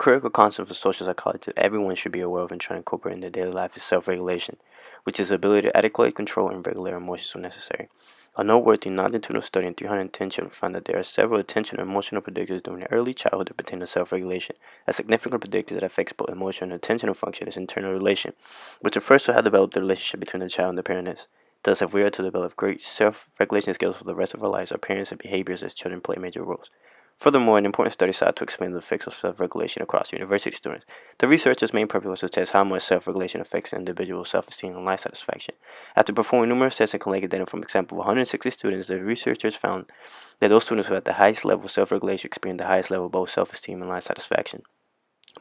critical concept for social psychology that everyone should be aware of and try to incorporate in their daily life is self-regulation, which is the ability to adequately control and regulate emotions when necessary. A noteworthy longitudinal study in 310 children found that there are several attention and emotional predictors during their early childhood that pertain to self-regulation. A significant predictor that affects both emotional and attentional function is internal relation, which refers to how developed the relationship between the child and the parent is. Thus, if we are to develop great self-regulation skills for the rest of our lives, our parents and behaviors as children play major roles. Furthermore, an important study sought to explain the effects of self-regulation across university students. The researchers' main purpose was to test how much self-regulation affects an individual's self-esteem and life satisfaction. After performing numerous tests and collecting data from, example, 160 students, the researchers found that those students who had the highest level of self-regulation experienced the highest level of both self-esteem and life satisfaction.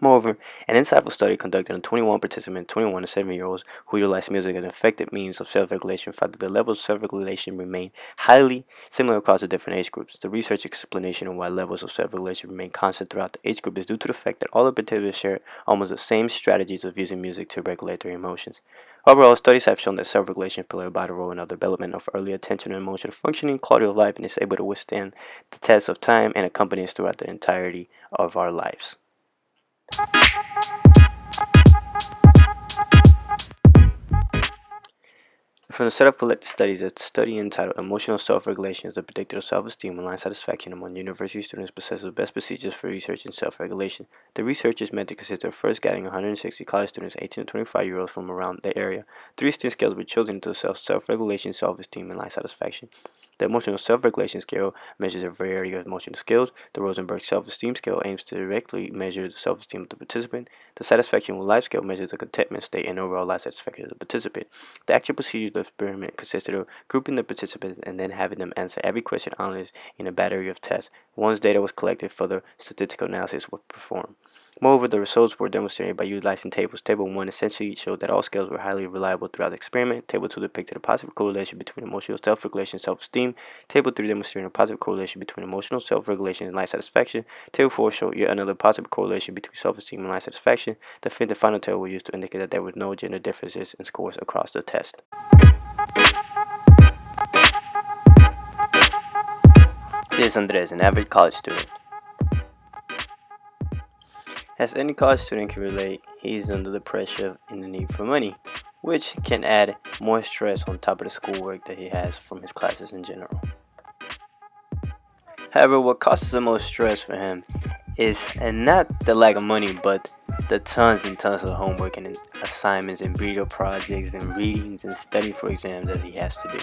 Moreover, an insightful study conducted on 21 participants, 21 to 7-year-olds, who utilized music as an effective means of self-regulation, found that the levels of self-regulation remained highly similar across the different age groups. The research explanation of why levels of self-regulation remain constant throughout the age group is due to the fact that all the participants share almost the same strategies of using music to regulate their emotions. Overall, studies have shown that self-regulation plays a vital role in the development of early attention and emotional functioning, quality of life, and is able to withstand the test of time and accompany us throughout the entirety of our lives. From the set of collected studies, a study entitled Emotional Self-Regulation is the predictor of self-esteem and life satisfaction among university students possesses the best procedures for research in self-regulation. The researchers' method consisted of first gathering 160 college students, 18 to 25-year-olds from around the area. 3 distinct scales were chosen to assess self-regulation, self-esteem, and life satisfaction. The Emotional Self-Regulation Scale measures a variety of emotional skills. The Rosenberg Self-Esteem Scale aims to directly measure the self-esteem of the participant. The Satisfaction with Life Scale measures the contentment state and overall life satisfaction of the participant. The actual procedure of the experiment consisted of grouping the participants and then having them answer every question on the list in a battery of tests. Once data was collected, further statistical analysis was performed. Moreover, the results were demonstrated by utilizing tables. Table 1 essentially showed that all scales were highly reliable throughout the experiment. Table 2 depicted a positive correlation between emotional self-regulation and self-esteem. Table 3 demonstrated a positive correlation between emotional self-regulation and life satisfaction. Table 4 showed yet another positive correlation between self-esteem and life satisfaction. The fifth and final table was used to indicate that there were no gender differences in scores across the test. This is Andres, an average college student. As any college student can relate, he is under the pressure and the need for money, which can add more stress on top of the schoolwork that he has from his classes in general. However, what causes the most stress for him is not the lack of money, but the tons and tons of homework and assignments and video projects and readings and studying for exams that he has to do.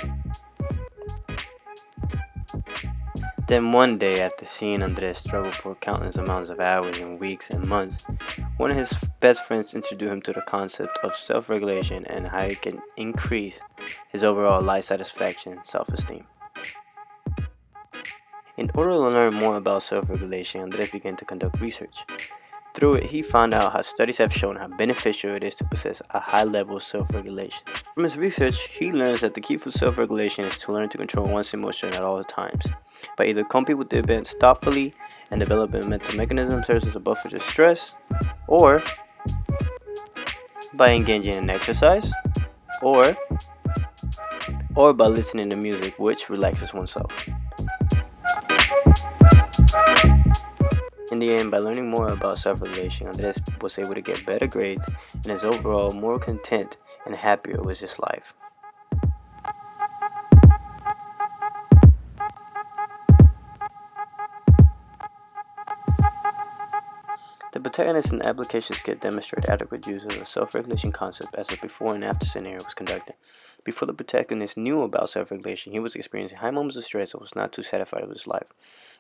Then one day, after seeing Andres struggle for countless amounts of hours and weeks and months, one of his best friends introduced him to the concept of self-regulation and how it can increase his overall life satisfaction and self-esteem. In order to learn more about self-regulation, Andres began to conduct research. Through it, he found out how studies have shown how beneficial it is to possess a high level of self-regulation. From his research, he learns that the key for self-regulation is to learn to control one's emotion at all times, by either coping with the events thoughtfully and developing mental mechanisms such as a buffer to stress, or by engaging in exercise, or by listening to music which relaxes oneself. In the end, by learning more about self-regulation, Andres was able to get better grades and is overall more content and happier with his life. The protagonist and application skit demonstrate adequate use of the self-regulation concept as a before and after scenario was conducted. Before the protagonist knew about self-regulation, he was experiencing high moments of stress and was not too satisfied with his life.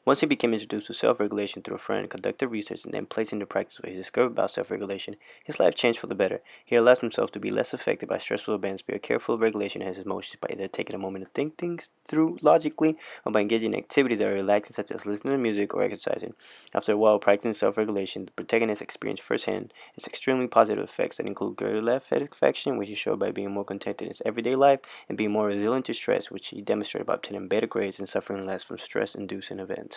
Once he became introduced to self-regulation through a friend, conducted research, and then placed into practice what he discovered about self-regulation, his life changed for the better. He allowed himself to be less affected by stressful events, be a careful regulation of his emotions by either taking a moment to think things through logically or by engaging in activities that are relaxing such as listening to music or exercising. After a while practicing self-regulation, the protagonist experienced firsthand its extremely positive effects that include greater life satisfaction, which he showed by being more contented in his everyday life, and being more resilient to stress, which he demonstrated by obtaining better grades and suffering less from stress-inducing events.